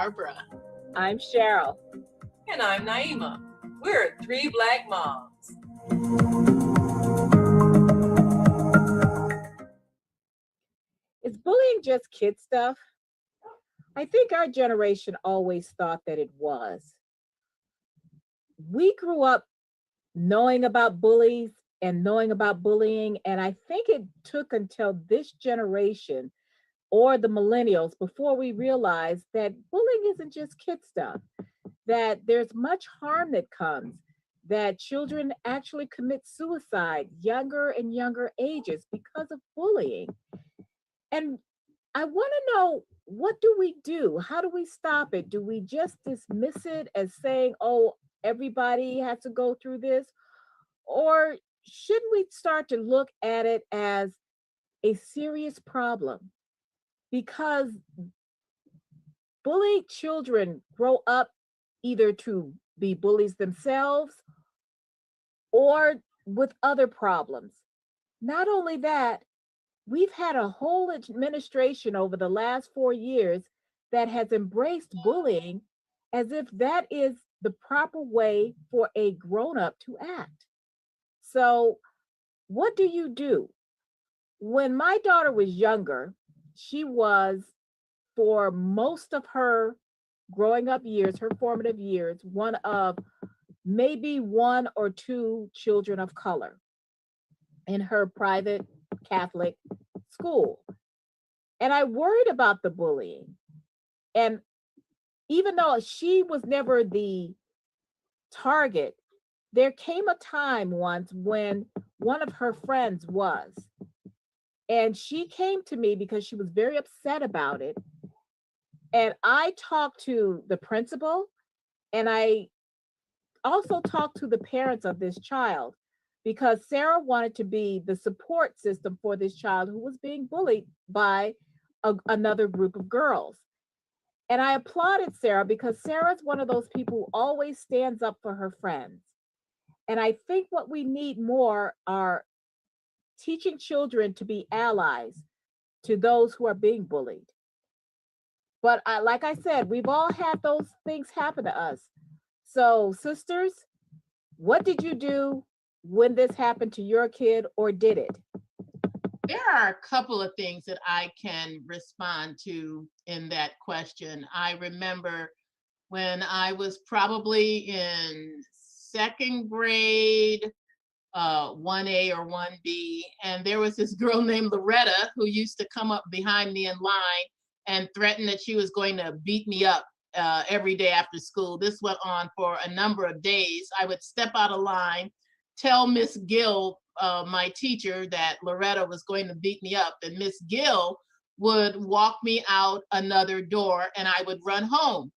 Barbara. I'm Cheryl. And I'm Naima. We're three Black moms. Is bullying just kid stuff? I think our generation always thought that it was. We grew up knowing about bullies and knowing about bullying, and I think it took until this generation or the millennials before we realized that bullying isn't just kid stuff, that there's much harm that comes, that children actually commit suicide younger and younger ages because of bullying. And I want to know, what do we do? How do we stop it? Do we just dismiss it as saying, oh, everybody has to go through this? Or should we start to look at it as a serious problem? Because bullied children grow up either to be bullies themselves or with other problems. Not only that, we've had a whole administration over the last 4 years that has embraced bullying as if that is the proper way for a grown up to act. So, what do you do? When my daughter was younger, she was, for most of her growing up years, her formative years, one of maybe one or two children of color in her private Catholic school. And I worried about the bullying. And even though she was never the target, there came a time once when one of her friends was. And she came to me because she was very upset about it. And I talked to the principal, and I also talked to the parents of this child, because Sarah wanted to be the support system for this child who was being bullied by another group of girls. And I applauded Sarah because Sarah's one of those people who always stands up for her friends. And I think what we need more are teaching children to be allies to those who are being bullied. But like I said, we've all had those things happen to us. So, sisters, what did you do when this happened to your kid, or did it? There are a couple of things that I can respond to in that question. I remember when I was probably in second grade, 1A or 1B, and there was this girl named Loretta who used to come up behind me in line and threaten that she was going to beat me up every day after school. This went on for a number of days. I would step out of line, tell Miss Gill, my teacher, that Loretta was going to beat me up, and Miss Gill would walk me out another door and I would run home.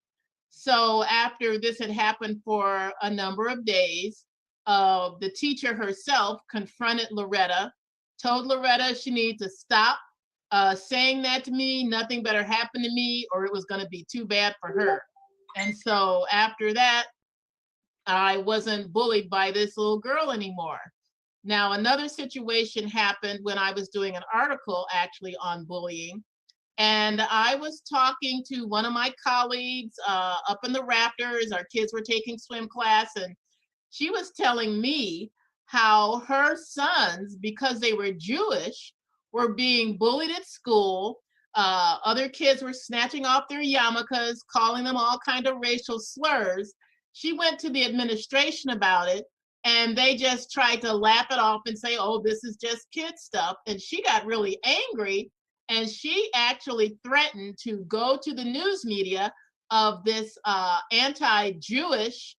So after this had happened for a number of days, the teacher herself confronted Loretta, told Loretta she needed to stop saying that to me. Nothing better happened to me or it was going to be too bad for her. And so after that, I wasn't bullied by this little girl anymore. Now, another situation happened when I was doing an article actually on bullying. And I was talking to one of my colleagues up in the Raptors. Our kids were taking swim class, and she was telling me how her sons, because they were Jewish, were being bullied at school. Other kids were snatching off their yarmulkes, calling them all kind of racial slurs. She went to the administration about it, and they just tried to laugh it off and say, oh, this is just kid stuff. And she got really angry, and she actually threatened to go to the news media of this anti-Jewish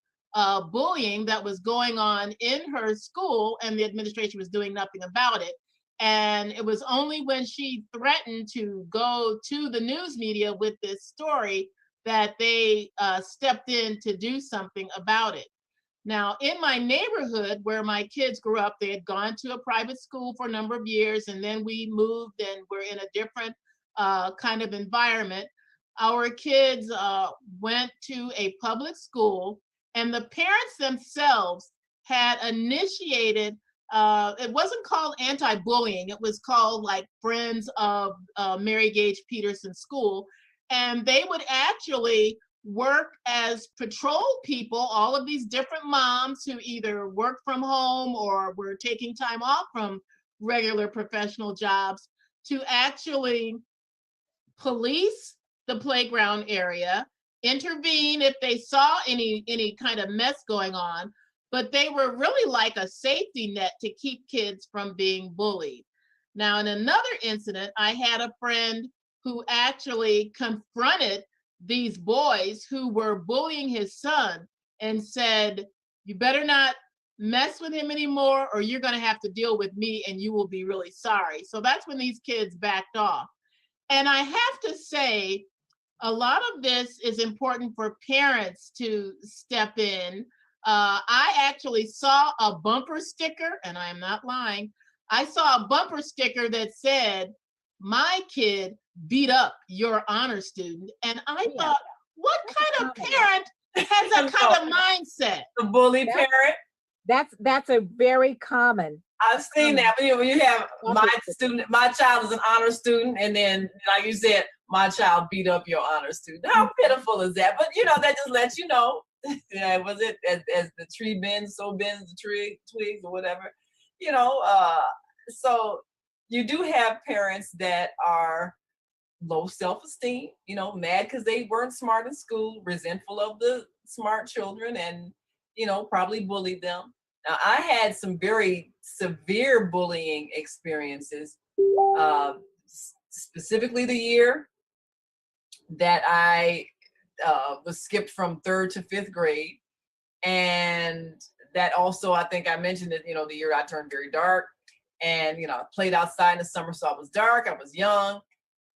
bullying that was going on in her school, and the administration was doing nothing about it. And it was only when she threatened to go to the news media with this story that they stepped in to do something about it. Now, in my neighborhood where my kids grew up, they had gone to a private school for a number of years, and then we moved and we're in a different kind of environment. Our kids went to a public school, and the parents themselves had initiated, it wasn't called anti-bullying, it was called like Friends of Mary Gage Peterson School. And they would actually work as patrol people, all of these different moms who either work from home or were taking time off from regular professional jobs, to actually police the playground area, intervene if they saw any kind of mess going on, but they were really like a safety net to keep kids from being bullied. Now, in another incident, I had a friend who actually confronted these boys who were bullying his son and said, "You better not mess with him anymore, or you're going to have to deal with me and you will be really sorry." So that's when these kids backed off. And I have to say, a lot of this is important for parents to step in. I actually saw a bumper sticker, and I'm not lying. I saw a bumper sticker that said, "My kid beat up your honor student." And I thought, what kind of parent has that kind of mindset? The bully parent. That's a very common. I've seen that. When you have my child is an honor student, and then, like you said, my child beat up your honor student. How pitiful is that? But that just lets you know. Was it as the tree bends, so bends the tree twigs or whatever. So you do have parents that are low self-esteem, mad because they weren't smart in school, resentful of the smart children, and probably bullied them. Now, I had some very severe bullying experiences, specifically the year that I was skipped from 3rd to 5th grade. And that also, I think I mentioned it, the year I turned very dark. And, I played outside in the summer, so I was dark, I was young.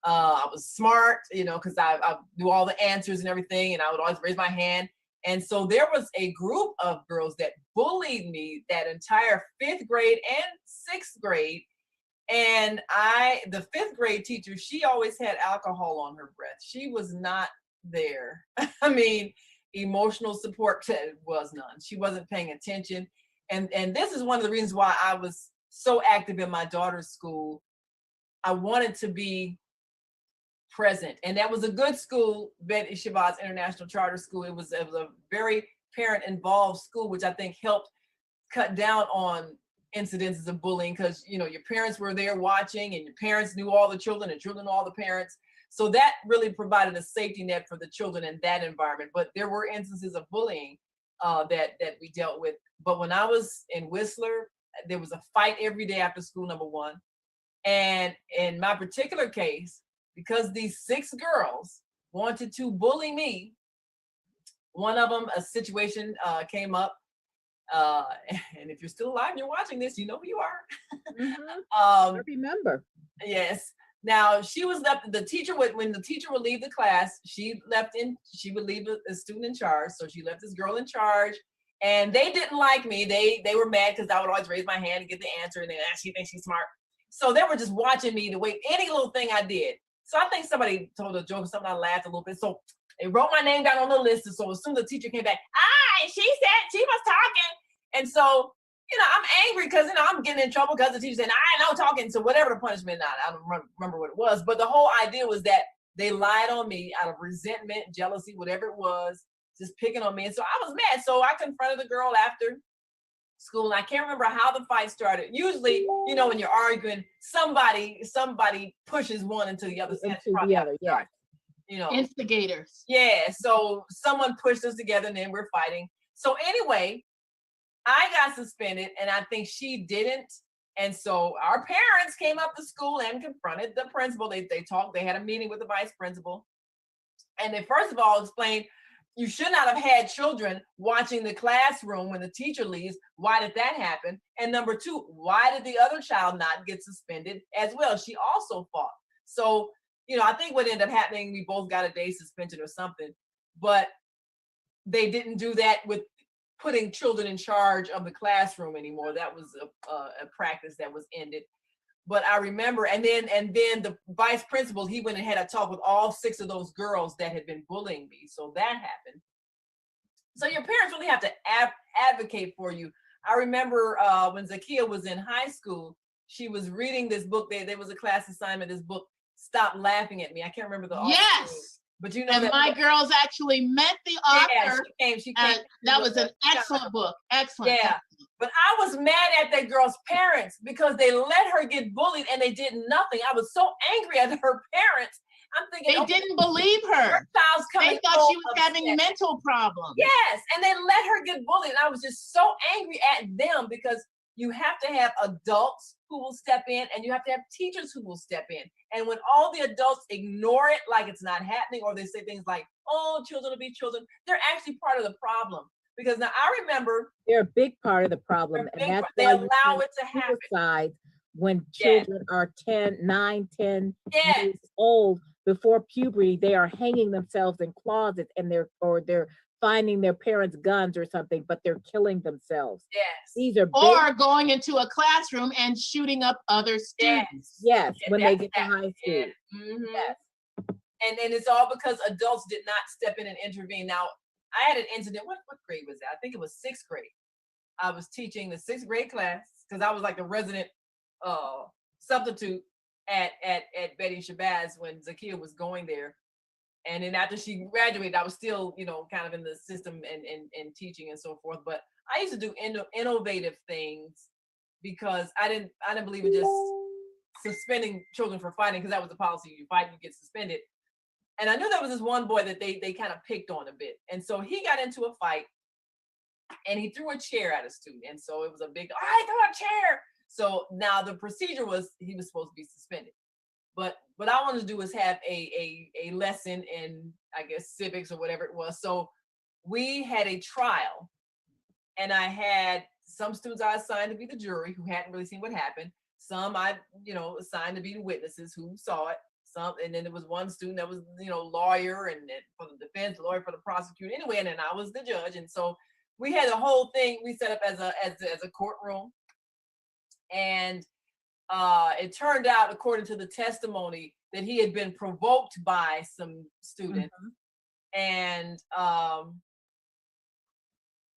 I was smart, because I knew all the answers and everything, and I would always raise my hand. And so there was a group of girls that bullied me that entire 5th grade and 6th grade. And the 5th grade teacher, she always had alcohol on her breath. She was not there. I mean, emotional support was none. She wasn't paying attention. And this is one of the reasons why I was so active in my daughter's school. I wanted to be present, and that was a good school, Bet Shabazz International Charter School. It was a very parent involved school, which I think helped cut down on incidences of bullying, because your parents were there watching, and your parents knew all the children, and children knew all the parents. So that really provided a safety net for the children in that environment. But there were instances of bullying that we dealt with. But when I was in Whistler, there was a fight every day after school, number one. And in my particular case, because these 6 girls wanted to bully me, one of them, a situation came up. And if you're still alive and you're watching this, you know who you are. I remember. Yes. Now, she was left, the teacher when the teacher would leave the class, she would leave a student in charge. So she left this girl in charge, and they didn't like me. They were mad because I would always raise my hand and get the answer, and then she thinks she's smart. So they were just watching me to wait any little thing I did. So I think somebody told a joke or something, I laughed a little bit. So they wrote my name down on the list. And so as soon as the teacher came back, she said she was talking. And so, I'm angry because, I'm getting in trouble because the teacher said, I ain't no talking. So whatever the punishment, I don't remember what it was. But the whole idea was that they lied on me out of resentment, jealousy, whatever it was, just picking on me. And so I was mad. So I confronted the girl after school, and I can't remember how the fight started. Usually, when you're arguing, somebody pushes one into the other. Instigators. Yeah. So someone pushed us together, and then we're fighting. So anyway, I got suspended, and I think she didn't. And so our parents came up to school and confronted the principal. They talked. They had a meeting with the vice principal, and they first of all explained, you should not have had children watching the classroom when the teacher leaves. Why did that happen? And number 2, why did the other child not get suspended as well? She also fought. So, I think what ended up happening, we both got a day suspension or something, but they didn't do that with putting children in charge of the classroom anymore. That was a practice that was ended. But I remember, and then the vice principal, he went and had a talk with all 6 of those girls that had been bullying me. So that happened. So your parents really have to advocate for you. I remember when Zakia was in high school, she was reading this book. There was a class assignment, this book, Stop Laughing at Me. I can't remember the author. Yes. But you know And that my girls actually met the yeah, author. she came. That was an excellent book. Excellent. Yeah. But I was mad at that girl's parents because they let her get bullied and they did nothing. I was so angry at her parents. I'm thinking They didn't believe her. child's coming. They thought she was having mental problems. Yes, and they let her get bullied. And I was just so angry at them because you have to have adults who will step in and you have to have teachers who will step in. And when all the adults ignore it like it's not happening, or they say things like, oh, children will be children, they're actually part of the problem. Because now I remember they're a big part of the problem, and that's they why allow it to happen. Suicide when children are 9, 10 years old, before puberty, they are hanging themselves in closets, and they're finding their parents' guns or something, but they're killing themselves. Yes. These are or going into a classroom and shooting up other students. Yes, when they get to high school. Mm-hmm. Yes. And it's all because adults did not step in and intervene. Now, I had an incident. What grade was that? I think it was 6th grade. I was teaching the 6th grade class because I was like the resident substitute at Betty Shabazz when Zakia was going there. And then after she graduated, I was still, kind of in the system and teaching and so forth. But I used to do innovative things because I didn't believe in just suspending children for fighting, because that was the policy. You fight, you get suspended. And I knew there was this one boy that they kind of picked on a bit. And so he got into a fight and he threw a chair at a student. And so it was a big, all right, throw a chair. So now the procedure was he was supposed to be suspended. But what I wanted to do was have a lesson in, I guess, civics or whatever it was. So we had a trial, and I had some students I assigned to be the jury who hadn't really seen what happened. Some I, assigned to be the witnesses who saw it. Some, and then there was one student that was, lawyer and for the defense, lawyer for the prosecutor. Anyway, and then I was the judge. And so we had a whole thing we set up as a courtroom. And it turned out, according to the testimony, that he had been provoked by some students. Mm-hmm. And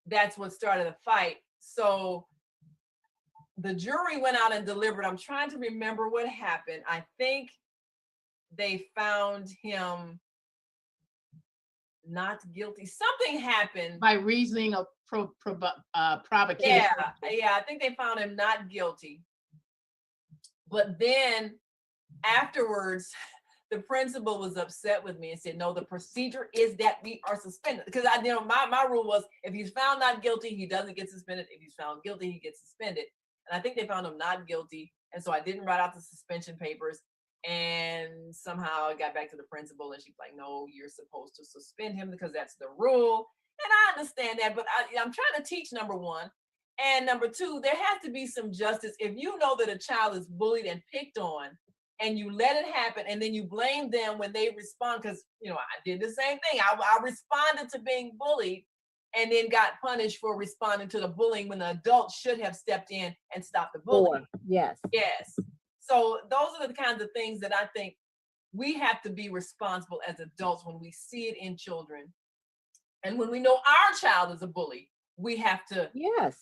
that's what started the fight. So the jury went out and delivered. I'm trying to remember what happened. I think they found him not guilty. Something happened. By reasoning of provocation. Yeah, I think they found him not guilty. But then afterwards, the principal was upset with me and said, no, the procedure is that we are suspended. Because my rule was, if he's found not guilty, he doesn't get suspended. If he's found guilty, he gets suspended. And I think they found him not guilty. And so I didn't write out the suspension papers. And somehow I got back to the principal and she's like, no, you're supposed to suspend him because that's the rule. And I understand that, but I'm trying to teach, number one. And number two, there has to be some justice. If you know that a child is bullied and picked on, and you let it happen, and then you blame them when they respond, because I did the same thing. I responded to being bullied, and then got punished for responding to the bullying when the adults should have stepped in and stopped the bullying. Yes. So those are the kinds of things that I think we have to be responsible as adults when we see it in children, and when we know our child is a bully. We have to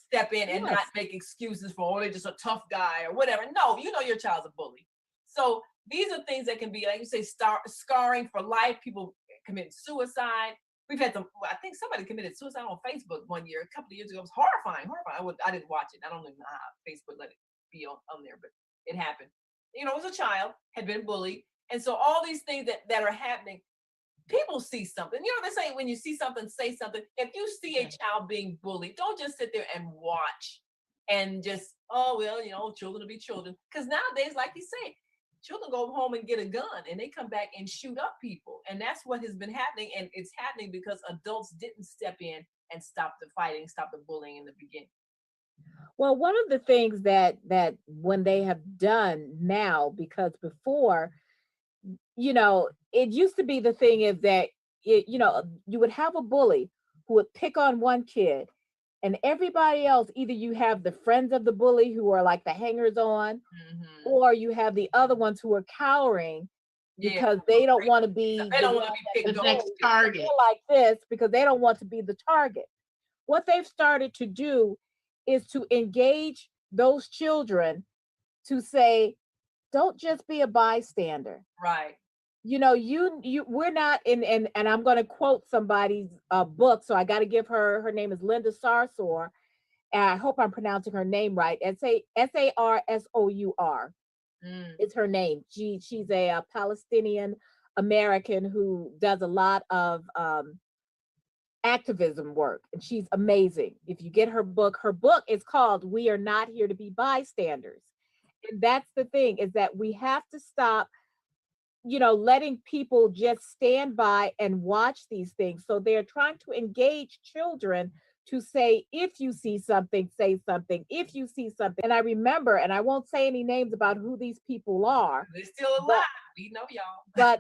step in and not make excuses for, oh, they're just a tough guy or whatever. No, your child's a bully. So these are things that can be, like you say, scarring for life. People commit suicide. We've had I think somebody committed suicide on Facebook one year, a couple of years ago. It was horrifying. I didn't watch it. I don't even know how Facebook let it be on there, but it happened. It was a child, had been bullied. And so all these things that are happening, people see something. They say when you see something, say something. If you see a child being bullied, don't just sit there and watch and just, oh, well, children will be children. Because nowadays, like you say, children go home and get a gun and they come back and shoot up people. And that's what has been happening. And it's happening because adults didn't step in and stop the fighting, stop the bullying in the beginning. Well, one of the things that when they have done now, because before, it used to be the thing is that, you would have a bully who would pick on one kid, and everybody else, either you have the friends of the bully who are like the hangers on, Mm-hmm. or you have the other ones who are cowering because they don't want to be the next target like this, because they don't want to be the target. What they've started to do is to engage those children to say, don't just be a bystander. Right. we're not in, and I'm going to quote somebody's book, so I got to give her name is Linda Sarsour, and I hope I'm pronouncing her name right. Sarsour Mm. is her name. She's a Palestinian American who does a lot of activism work, and she's amazing. If you get her book is called "We Are Not Here to Be Bystanders," and that's the thing, is that we have to stop, letting people just stand by and watch these things. So they're trying to engage children to say, if you see something, say something. If you see something. And I remember, and I won't say any names about who these people are, They're still alive. but We know y'all.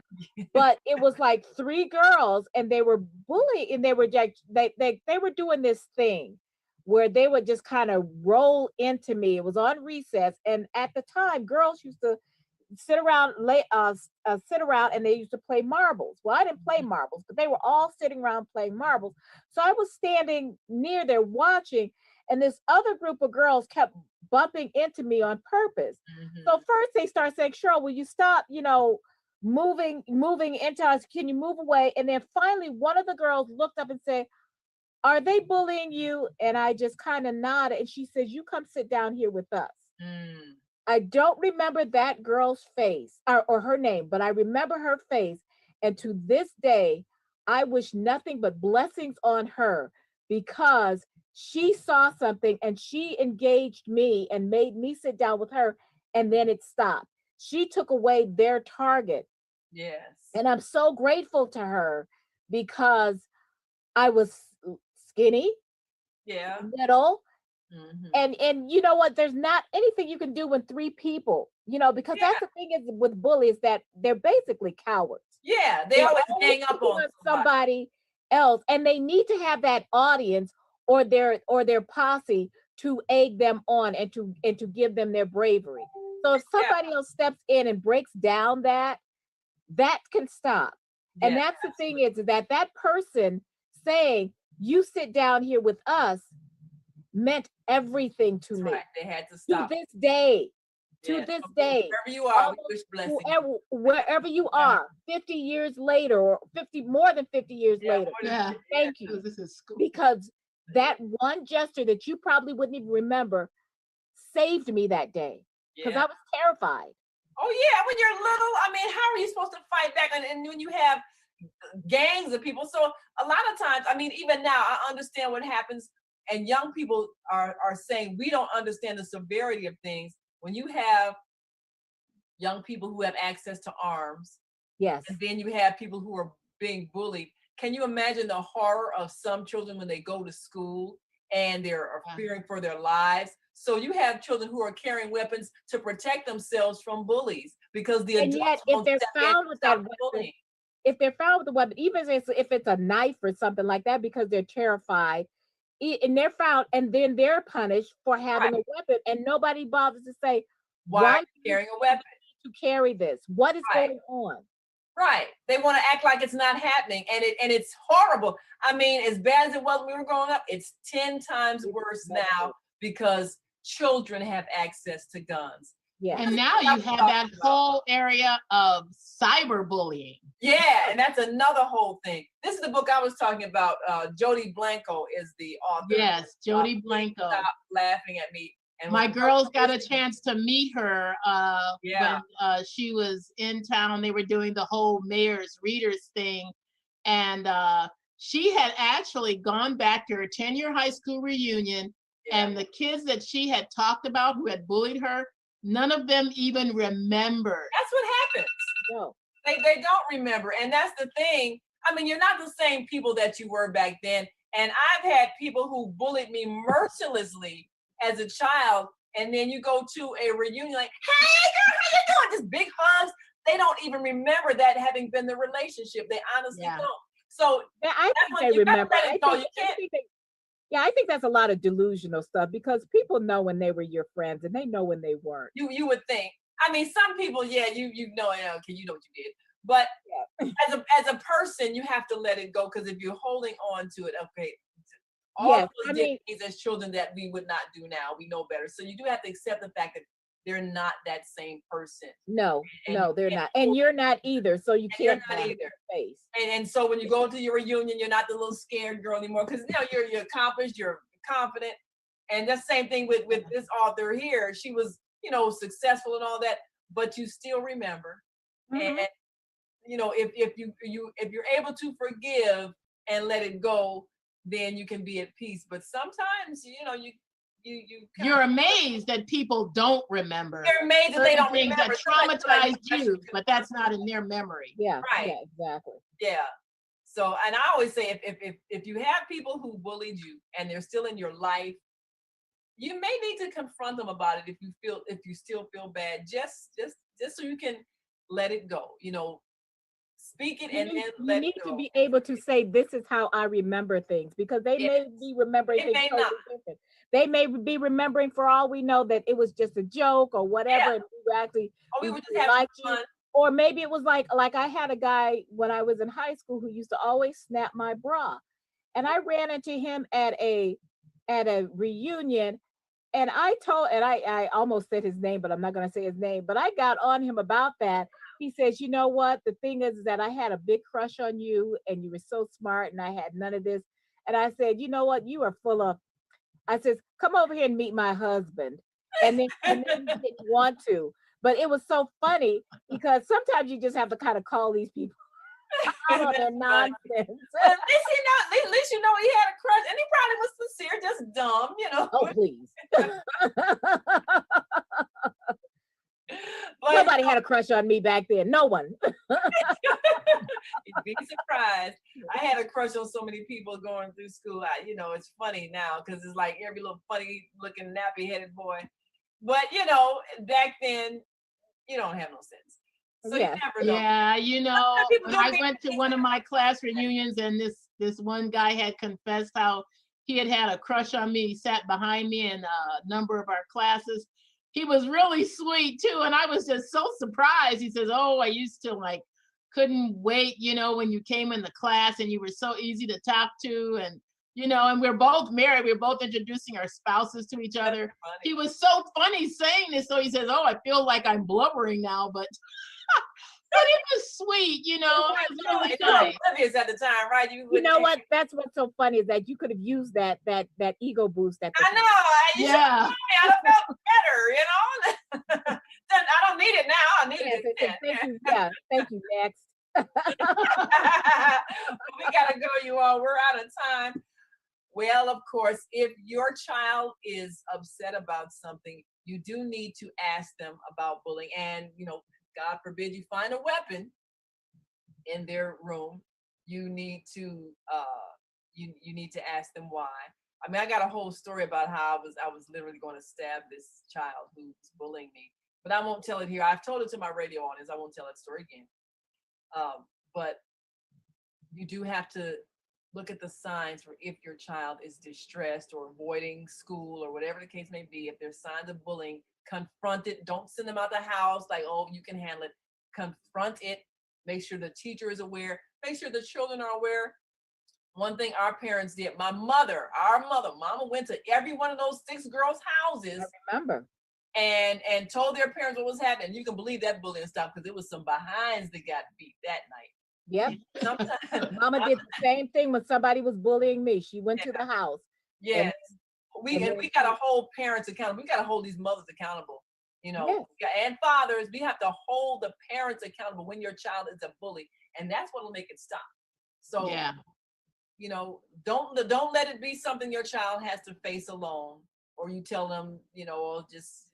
but it was like three girls, and they were bullied, and they were just, they were doing this thing where they would just kind of roll into me. It was on recess, and at the time girls used to sit around, and they used to play marbles. Well, I didn't play marbles, but they were all sitting around playing marbles. So I was standing near there watching, and this other group of girls kept bumping into me on purpose. Mhm. So first they start saying, Cheryl, will you stop, moving into us? Can you move away? And then finally one of the girls looked up and said, are they bullying you? And I just kind of nodded, and she says, you come sit down here with us. Mm. I don't remember that girl's face, or her name, but I remember her face. And to this day, I wish nothing but blessings on her, because she saw something and she engaged me and made me sit down with her. And then it stopped. She took away their target. Yes. And I'm so grateful to her, because I was skinny, Yeah. little, Mhm. and you know what, there's not anything you can do when three people, because Yeah. that's the thing is with bullies, that they're basically cowards. Yeah. They They're always only gang up picking on somebody else, and they need to have that audience, or their posse, to egg them on, and to give them their bravery. So if Yeah. somebody else steps in and breaks down that can stop. And Yeah. that's the thing, is that person saying, you sit down here with us, meant everything to That's me. right. They had to To stop. this day, Yeah. to this day, Wherever you are, we almost wish blessings. wherever you are, 50 years later, or 50, more than 50 years Yeah. later, More than Yeah. 50, thank Oh, you. this is school. Because that one gesture that you probably wouldn't even remember saved me that day, because Yeah. I was terrified. Oh yeah. When you're little, I mean, how are you supposed to fight back? And when you have gangs of people, so a lot of times, I mean, even now, I understand what happens, and young people are saying we don't understand the severity of things when you have young people who have access to arms, Yes. and then you have people who are being bullied. Can you imagine the horror of some children when they go to school and they're fearing for their lives? So you have children who are carrying weapons to protect themselves from bullies, because the And yet, adults if won't they're step in and found with stop that the weapon, bullying. if they're found with the weapon, even if it's a knife or something like that, because they're terrified, and they're found, and then they're punished for having Right. a weapon, and nobody bothers to say, Why are why you do you carrying a weapon? need to carry this? What is Right. going on? Right. They want to act like it's not happening, and it's horrible. I mean, as bad as it was when we were growing up, it's 10 times worse now, because children have access to guns. Yeah. And now you have that whole area of cyberbullying. Yeah, and that's another whole thing. This is the book I was talking about. Jody Blanco is the author. Yes, Jody Please Blanco. Stop laughing at me. And My when- girls got a chance to meet her Yeah. when she was in town. They were doing the whole mayor's readers thing. And she had actually gone back to her 10-year high school reunion. Yeah. And the kids that she had talked about who had bullied her, none of them even remembered. That's what happens. No. They don't remember. And that's the thing. I mean, you're not the same people that you were back then. And I've had people who bullied me mercilessly as a child. And then you go to a reunion like, hey, girl, how you doing? Just big hugs. They don't even remember that having been the relationship. They honestly Yeah. don't. So Yeah, I that's think when they you gotta remember. let it go. You I can't. think I think that's a lot of delusional stuff, because people know when they were your friends, and they know when they weren't. You would think. I mean, some people, yeah, you know, okay, you know what you did. But Yeah. as a person, you have to let it go, because if you're holding on to it, okay, all Yes, of I us did mean, things as children that we would not do now. We know better. So you do have to accept the fact that they're not that same person. No, And no, you they're can't not. And hold- you're not either. So you and you're can't not have either. face. And so when you go to your reunion, you're not the little scared girl anymore, because you know you're accomplished, you're confident. And that's the same thing with this author here. She was, you know, successful and all that, but you still remember. Mhm. And you know, if you're able to forgive and let it go, then you can be at peace. But sometimes, you know, you You're amazed that people don't remember you're amazed that they certain don't things remember. that Somebody's like, traumatized you, but that's not in their memory. Yeah, Right. yeah, exactly. Yeah. So, and I always say, if you have people who bullied you and they're still in your life, you may need to confront them about it if you still feel bad, just so you can let it go. You know, speak it and then You let need it to go. be able to say, this is how I remember things, because they may Yes. be remembering They things may totally not. different. They may be remembering, for all we know, that it was just a joke or whatever. Yeah. And we were actually, Or we were just we having liked you. fun. Or maybe it was like I had a guy when I was in high school who used to always snap my bra. And I ran into him at a reunion, and I almost said his name, but I'm not going to say his name, but I got on him about that. He says, you know what? The thing is that I had a big crush on you and you were so smart and I had none of this. And I said, you know what? You are full of, I says, come over here and meet my husband. And then he didn't want to. But it was so funny because sometimes you just have to kind of call these people out on their That's funny. nonsense. But at least you know he had a crush, and he probably was sincere, just dumb, you know. Oh, please. But Nobody had a crush on me back then. No one. you'd be surprised. I had a crush on so many people going through school. You know, it's funny now because it's like every little funny looking nappy headed boy. But you know, back then, you don't have no sense. So Yeah. you never know. Yeah, you know, People when do I be- went to one of my class reunions and this one guy had confessed how he had a crush on me. He sat behind me in a number of our classes. He was really sweet too, and I was just so surprised. He says, "Oh, I used to like couldn't wait, you know, when you came in the class and you were so easy to talk to, and you know, and we're both married. We're both introducing our spouses to each other." Funny. He was so funny saying this. So he says, "Oh, I feel like I'm blubbering now, but." But it was sweet, you know. It was really You were nice. oblivious at the time, right? You know what? That's what's so funny is that you could have used that ego boost at the I time. know. Yeah. I felt better, you know. Then I don't need it now. I need Yes, it then. thank you. Yeah, thank you. Next. We gotta go, you all. We're out of time. Well, of course, if your child is upset about something, you do need to ask them about bullying. And you know, God forbid you find a weapon in their room, you need to you need to ask them why. I mean, I got a whole story about how I was literally going to stab this child who was bullying me, but I won't tell it here. I've told it to my radio audience. I won't tell that story again. But you do have to look at the signs for if your child is distressed or avoiding school or whatever the case may be. If there's signs of bullying, confront it. Don't send them out the house like, oh, you can handle it. Confront it. Make sure the teacher is aware. Make sure the children are aware. One thing our parents did, our mother, mama went to every one of those 6 girls' houses. I remember. And told their parents what was happening. You can believe that bullying stopped because it was some behinds that got beat that night. Yep. Sometimes Mama did the same thing when somebody was bullying me. She went to the house. yes. and We got to hold parents accountable. We got to hold these mothers accountable, you know, Yes. and fathers. We have to hold the parents accountable when your child is a bully, and that's what will make it stop. So, Yeah. you know, don't let it be something your child has to face alone, or you tell them, you know, oh, just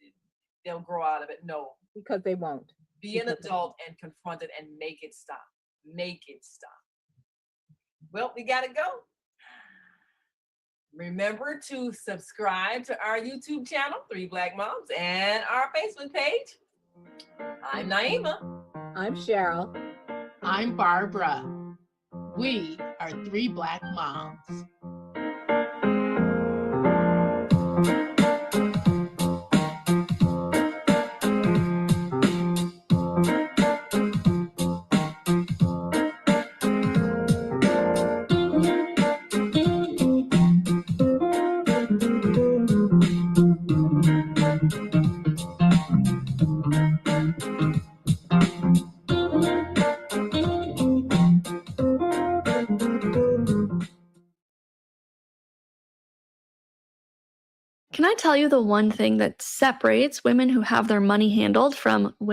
they'll grow out of it. No, Because they won't. be an adult and confront it and make it stop. Make it stop. Well, we got to go. Remember to subscribe to our YouTube channel, 3 Black Moms, and our Facebook page. I'm Naima. I'm Cheryl. I'm Barbara. We are 3 Black Moms. Can I tell you the one thing that separates women who have their money handled from women